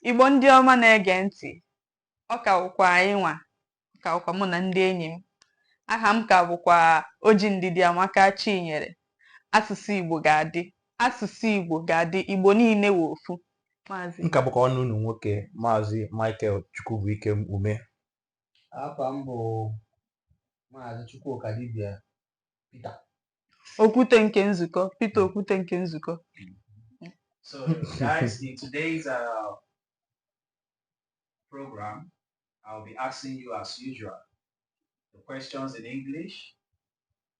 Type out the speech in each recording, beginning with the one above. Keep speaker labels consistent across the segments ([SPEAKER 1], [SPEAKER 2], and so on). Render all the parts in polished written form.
[SPEAKER 1] Igbo ndị ọma na-ege ntị, ọ ka bụkwa anyị nwa, ka bụkwa mụ na ndị enyi m. Aha m ka bụkwa Oji Ndidi Amaka Chinyere. Asụsụ Igbo ga-adị, asụsụ Igbo ga-adị, Igbo niile wụ ofu. Maazị.
[SPEAKER 2] Nka bụkwa ọnụ unu nwoke Maazị Michael Chukwubuike Ume.
[SPEAKER 3] Afa m bụ Maazị Chukwuka Dibia Peter.
[SPEAKER 1] Okwute nke nzukọ, Peter Okwute nke nzukọ.
[SPEAKER 4] So guys, in today's program, I'll be asking you as usual the questions in English,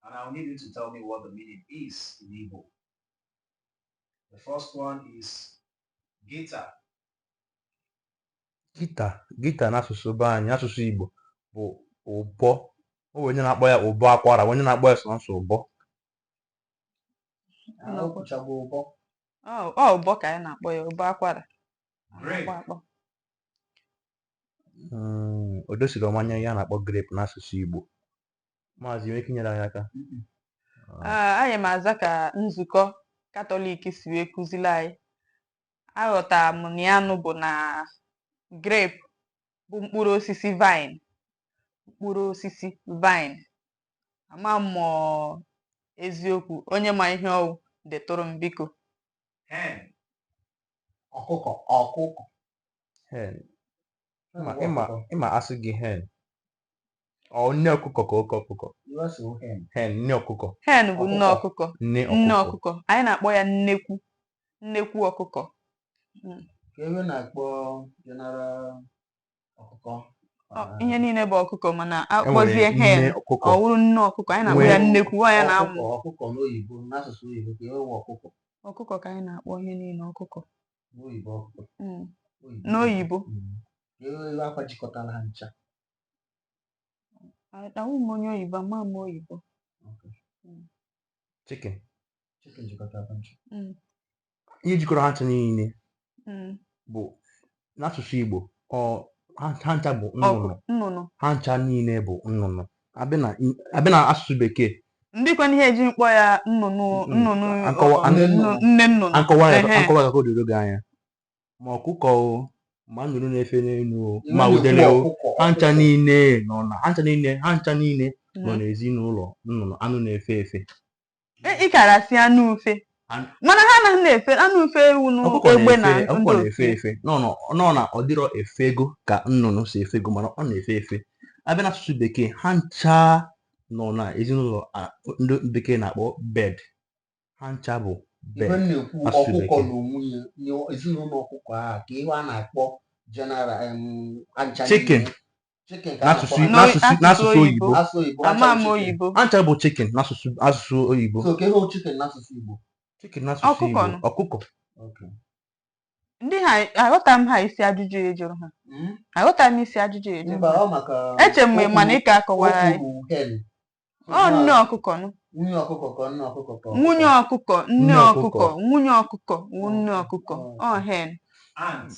[SPEAKER 4] and I'll need you to tell me what the meaning is in Igbo. The first one is guitar.
[SPEAKER 2] Gita n'asụsụ be anyị, asụsụ Igbo bụ ụbọ. O onye na-akpọ ya ụbọ akwara, onye na-akpọ ya sọnsọ ụbọ.
[SPEAKER 1] Ụbọ ka anyị na-akpọ ya, ụbọ akwara.
[SPEAKER 2] O dosiri ọmanya ya na-akpọ grape n'asụsụ Igbo. Maazị nwere ike inyere anyị aka?
[SPEAKER 1] Anyị ma aza ka nzukọ Katọlik si wee kụzili anyị. Aghọtara m na ya nụ bụ na grape bụ mkpụrụ osisi vine. Mkpụrụ osisi vine. Ama m eziokwu, onye ma ihe ọwụ detụrụ m biko.
[SPEAKER 4] Hen.
[SPEAKER 3] Ọkụkọ.
[SPEAKER 2] Hen. Ịma asị gị hen. Nne ọkụkọ ka oke ọkụkọ. Hen, nne ọkụkọ.
[SPEAKER 1] Hen bụ nne ọkụkọ.
[SPEAKER 2] Nne
[SPEAKER 1] ọkụkọ. Anyị na-akpọ ya nnekwu ọkụkọ.
[SPEAKER 3] Ka ebe na-akpọ general ọkụkọ.
[SPEAKER 1] Ihe niile bụ ọkụkọ, mana akpọzie hen ọ wụrụ nne ọkụkọ. Anyị na-akpọ ya nnekwu. Ọ na-amụ
[SPEAKER 3] ọkụkọ n'oyibo, n'asụsụ oyibo ka ewe ọkụkọ.
[SPEAKER 1] Ọkụkọ ka anyị na-akpọ ihe niile ọkụkọ.
[SPEAKER 3] N'oyibo ọkụkọ.
[SPEAKER 1] N'oyibo.
[SPEAKER 3] Ewe akwa jikọtara ha ncha.
[SPEAKER 1] Ahụ m onye oyibo, ama m oyibo.
[SPEAKER 2] Chicken
[SPEAKER 3] jikọtara ha ncha.
[SPEAKER 2] Ihe jikọrọ ha ncha niile bụ n'asụsụ Igbo. Ha ncha bụ nnụnụ. Ha ncha niile bụ nnụnụ. Abịa na asụsụ Bekee.
[SPEAKER 1] Ndị kwana ihe eji mkpọ ya nnụnụ nne nnụnụ.
[SPEAKER 2] Akọwa ya ka o doro gị anya. Ma ọkụkọ o, ma nnụnụ na-efe n'elu o, ma udele o, ha ncha niile nọ n'ezinụlọ nnụnụ, anụ na-efe efe.
[SPEAKER 1] Ịkarasị anụ ufe. Mana ha anaghị na-efe anụ ufe ewu n'egbe na
[SPEAKER 2] ọkụkọ na-efe efe. Nọ na ọ dịrọ efe ego ka nnụnụ si efe ego, mana ọ na-efe efe. Abịa n'asụsụ Bekee, ha ncha nọ na ezinụlọ ndị Bekee na-akpọ bed. Ha ncha bụ bed.
[SPEAKER 3] Ọkụkọ na nwunye ezinụlọ ọkụkọ a ka ihe a na-akpọ general
[SPEAKER 2] chicken n'asụsụ oyibo.
[SPEAKER 1] Ama m oyibo.
[SPEAKER 2] Ha ncha bụ chicken n'asụsụ oyibo.
[SPEAKER 3] So ka ihe chicken n'asụsụ Igbo.
[SPEAKER 2] Chicken n'asụsụ Igbo ọkụkọ.
[SPEAKER 1] Ndị ha aghọta m ha isi ajụjụ ejụrụ ha. Aghọta m isi ajụjụ ejụrụ ha. Eche m mana ị ka akọwara anyị. Nne ọkụkọ nụ.
[SPEAKER 3] Nwunye ọkụkọ ka nne ọkụkọ ka.
[SPEAKER 1] Nwunye ọkụkọ, nne ọkụkọ, nwunye ọkụkọ, nne ọkụkọ. Hen.
[SPEAKER 2] Ant.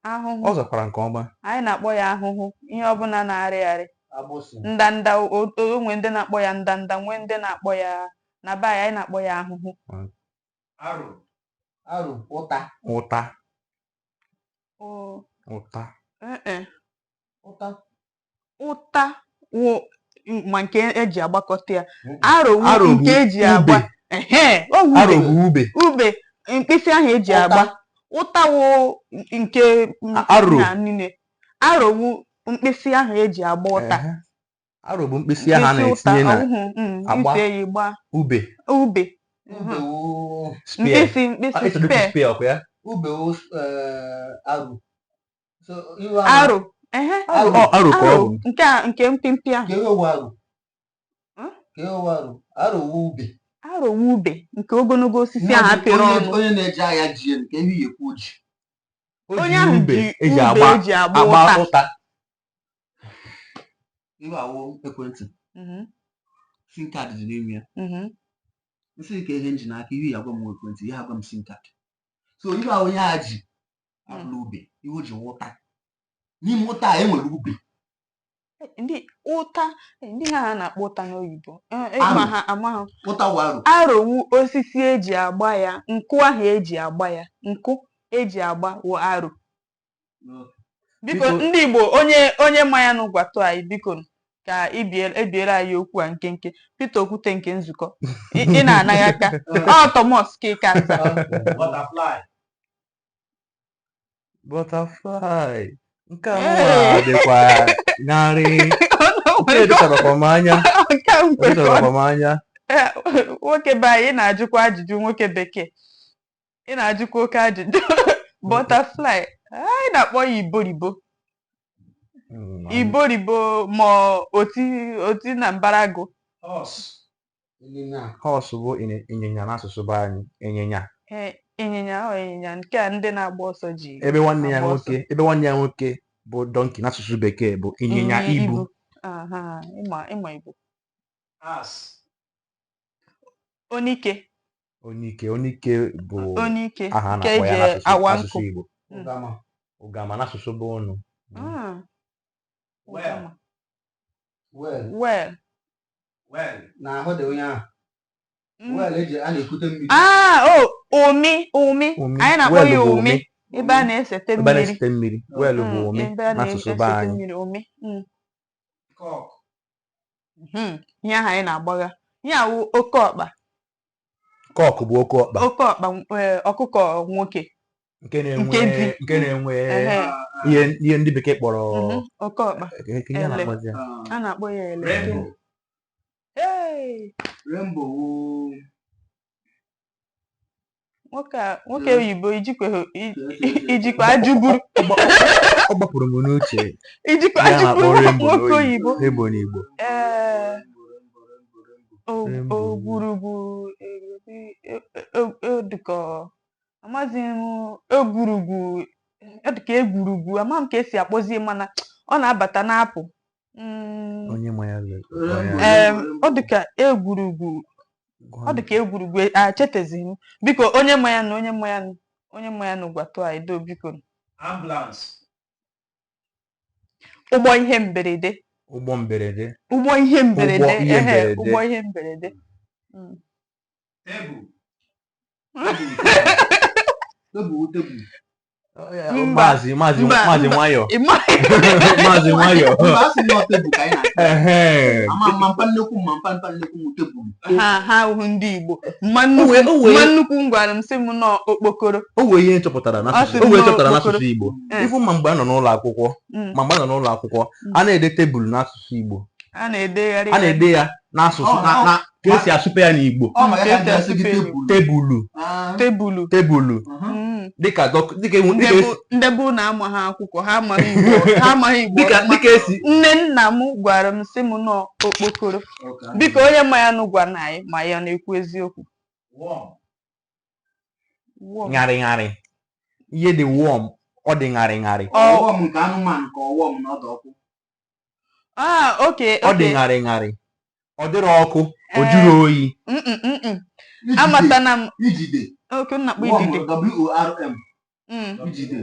[SPEAKER 1] Ahụhụ.
[SPEAKER 2] Ọ zakwara nke ọma.
[SPEAKER 1] Anyị na-akpọ ya ahụhụ, ihe ọbụla na-arị.
[SPEAKER 3] Agbụsị.
[SPEAKER 1] Ndanda, onwe ndị na-akpọ ya ndanda, nwee ndị na-akpọ ya na be anyị na-akpọ ya ahụhụ.
[SPEAKER 3] Arụ. Ụta.
[SPEAKER 1] Ụta wụ ma nke eji agbakọta ya. Arụ nke eji agba. Ube mkpịsị ahụ eji agba. Ụta wụ nke niile. Arụ wụ mkpịsị ahụ eji agba ụta.
[SPEAKER 2] Arụ bụ mkpịsị ahụ a na-etinye na agba ube.
[SPEAKER 1] Mkpịsị
[SPEAKER 2] spear.
[SPEAKER 3] Ube arụ.
[SPEAKER 1] Arụ ka ọ bụ. Nke mpimpi ahụ.
[SPEAKER 3] Arụ wụ ube.
[SPEAKER 1] Arụ wụ ube nke ogologo osisi ahụ apịrị ọnụ.
[SPEAKER 3] Onye na-eji agha ji nke ihe ekwu ji.
[SPEAKER 1] Onye ahụ ji ube eji agba ụta.
[SPEAKER 3] Ihe awụ ekwentị. SIM card dị n'ime ya. Nsị nke ihe nji n'aka ihe agwa m ekwentị, ihe agwa m SIM card. So ihe ahụ onye ha ji abụla ube, ihe o ji wụta. N'ime ụta a enwere ube.
[SPEAKER 1] ndị ụta ndị ha na-akpọ ụta n'oyibo ịma ha amaghị
[SPEAKER 3] Ụta warụ.
[SPEAKER 1] arowu osisi eji agba ya nkụ ahụ eji agba ya nkụ eji agba wụ aro biko ndị Igbo onye ma ya n'ụgwatụ anyị biko ka ebiere anyị okwu a nkenke Peter Okwute nke nzukọ ị na-anaghị aka Thomas Kekanza
[SPEAKER 2] butterfly nke a dịkwa narị anya
[SPEAKER 1] nwoke be anyị ị na-ajụkwa ajụjụ nwoke bekee ị na-ajụkwa oke ajụjụ butterfly anyị na-akpọ ya iboribo ma oti na mbarago
[SPEAKER 2] horse bụ ịnyịnya n'asụsụ be anyị
[SPEAKER 1] ịnyịnya nke a ndị na-agba ọsọ ji
[SPEAKER 2] ebe nwanne ya nwoke bụ donkey n'asụsụ bekee bụ ịnyịnya ibu.
[SPEAKER 1] ịma Igbo onike bụ aha na-akpọ ya n'asụsụ Igbo. Ụgama n'asụsụ be unu. Well.
[SPEAKER 3] Na ahụ dị onye ahụ. Well eji a na-ekute mmiri.
[SPEAKER 1] Umi. Anyị na-akpọ ya umi. Ebe a na-esete mmiri.
[SPEAKER 2] Well bụ umi n'asụsụ be anyị.
[SPEAKER 1] Ihe ahụ anyị na-agbagha. Ihe awụ oke ọkpa.
[SPEAKER 2] Kọk bụ oke ọkpa.
[SPEAKER 1] Oke ọkpa ọkụkọ nwoke.
[SPEAKER 2] Nke na-enwe ihe ndị bekee kpọrọ
[SPEAKER 1] oke ọkpa. A na-akpọ ya ele.
[SPEAKER 3] Rainbow.
[SPEAKER 1] Nwoke oyibo ijikwa ajụburu.
[SPEAKER 2] Ọ gbapụrụ m n'uche.
[SPEAKER 1] Ijikwa ajụburu nwoke oyibo.
[SPEAKER 2] Rainbow n'Igbo.
[SPEAKER 1] Ogwurugwu dịka amaghị m egwurugwu amaghị m ka esi akpọzie mana ọ na-abata n'apụ
[SPEAKER 2] onye ma ya
[SPEAKER 1] ọ dịka egwurugwu achetezi m biko onye ma ya na ụgwatụ anyị do biko
[SPEAKER 4] ambulance
[SPEAKER 1] ụgbọ ihe mberede
[SPEAKER 3] Tebụl.
[SPEAKER 2] Maazị nwayọ. Maazị nwayọ.
[SPEAKER 1] Ha hụ ndị Igbo nnukwu ngwara m sị m nọ okpokoro.
[SPEAKER 2] O wee ihe nchọpụtara n'asụsụ Igbo. Ifu ma mgbe a nọ n'ụlọ akwụkwọ a na-ede tebụl n'asụsụ Igbo.
[SPEAKER 1] A na-ede
[SPEAKER 2] ya n'asụsụ ka esi asụpe ya n'Igbo. Tebụlụ. Dịka
[SPEAKER 1] ndebe ụlọ amaghị akwụkwọ ha amaghị Igbo
[SPEAKER 2] dịka esi
[SPEAKER 1] nne nna m gwara m sị m nọ okpokoro biko onye ma ya n'ụgwa na anyị ma ya na-ekwu eziokwu.
[SPEAKER 2] Ṅarị ihe dị wọm ọ dị ṅarị
[SPEAKER 3] nke anụmanụ ka ọwọm n'ọdụ ọkụ.
[SPEAKER 2] Ọ dị ṅarị ọ dịrị ọkụ o juru oyi.
[SPEAKER 1] Amatana m
[SPEAKER 3] ijide
[SPEAKER 1] nnakpọ ijide
[SPEAKER 3] WORM ijide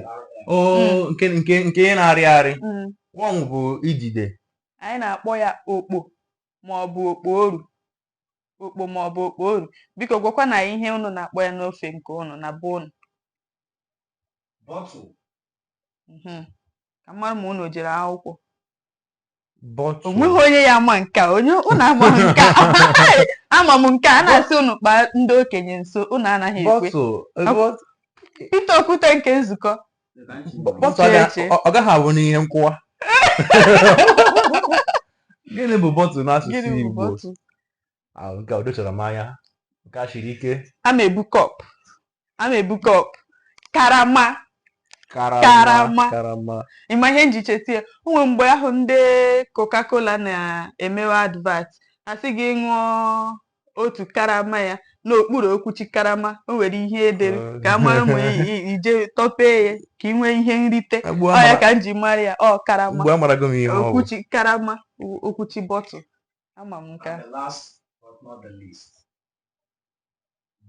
[SPEAKER 2] nke ihe na-arị wọm bụ ijide.
[SPEAKER 1] Anyị na-akpọ ya okpo maọbụ okporu biko gwakwa na ihe unu na-akpọ ya n'ofe nke unu na be unu ka mara ma unu jere akwụkwọ. Onweghị onye ya ama nka unu amaghị nka ama m nke a na-asị unu kpaa ndị okenye nso unu anaghị ekwe. Peter Okwute nke nzukọ
[SPEAKER 2] ọ gaghị abụ n'ihe nkwụwa. Gịnị bụ bọtụ n'asụsụ Igbo? Nke a dochara m anya nke a siri ike.
[SPEAKER 1] A na-ebu kọp karama. Ịma ihe njicheti ya onwe mgbe ahụ ndị Coca-Cola na-emewe advert asị gị ṅụọ otu karama ya n'okpuru okwuchi karama o nwere ihe edere ka a mara ma ije tọpee ya ka ị nwee ihe nrite ọ ya ka m ji mara ya karama okwuchi karama okwuchi bọtụ ama m nke a.
[SPEAKER 4] last but not the least,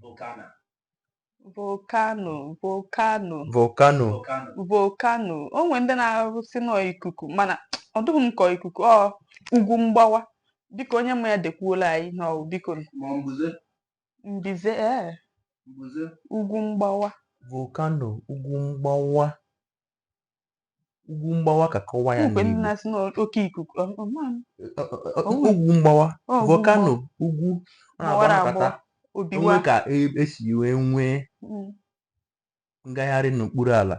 [SPEAKER 4] Bukana.
[SPEAKER 1] volcano volcano
[SPEAKER 2] volcano
[SPEAKER 4] Volcano.
[SPEAKER 1] volcano o nwere ndị na-arụsị nọ ikuku mana ọ dịghị m ka ikuku ọ ugwu mgbawa biko onye ma ya dekwuola anyị na biko
[SPEAKER 3] Ma ọ mbuze.
[SPEAKER 1] mbize
[SPEAKER 3] Mbuze.
[SPEAKER 1] ugwu mgbawa
[SPEAKER 2] volcano ugwu mgbawa ka kọwaa ya
[SPEAKER 1] nwekwe ndị
[SPEAKER 2] n'Igbo
[SPEAKER 1] na-asị n'oke ikuku
[SPEAKER 2] ugwu mgbawa
[SPEAKER 1] ugwu
[SPEAKER 2] volcano ugwu ọ
[SPEAKER 1] gbawara
[SPEAKER 2] na-agbanakọta
[SPEAKER 1] agbọ obiwa
[SPEAKER 2] onwe ka esi wee nwee ngagharị n'okpuru ala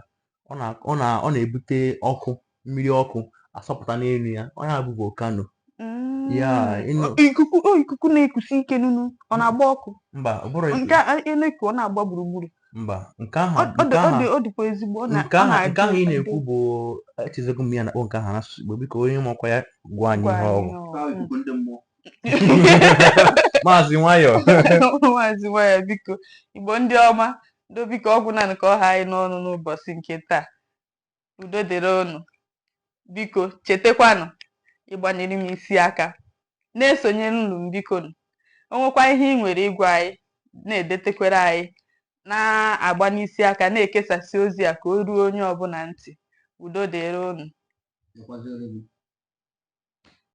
[SPEAKER 2] ọ na-ebute ọkụ mmiri ọkụ asọpụta n'elu ya ọ ya bụ volcano ya
[SPEAKER 1] ikuku na-ekusi ike nunu ọ na-agba ọkụ
[SPEAKER 2] mba ọ bụrụ
[SPEAKER 1] nke eneku ọ na-agba gburugburu
[SPEAKER 2] mba nke ahụ
[SPEAKER 1] ọ dịkwa ezigbo
[SPEAKER 2] nke ahụ ị na-ekwu bụ echezego m ya na-akpọ nke ahụ n'asụsụ Igbo biko onye makwa ya gwa anyị ihe ọ bụ
[SPEAKER 3] Ikuku ndị mmụọ.
[SPEAKER 2] maazị nwayọ
[SPEAKER 1] maazị nwayọ biko Igbo ndị ọma biko ọgwụ naanị ka ọ ha anyị n'ọnụ n'ụbọchị nke taa udo dịrị unu biko chetakwanụ ịgbanyere m isi aka na-esonyere unu m biko o nwekwa ihe ị nwere ịgwa anyị na-edetekwere anyị na-agba n'isi aka na-ekesasị ozi a ka o ruo onye ọbụla ntị udo dịrị unu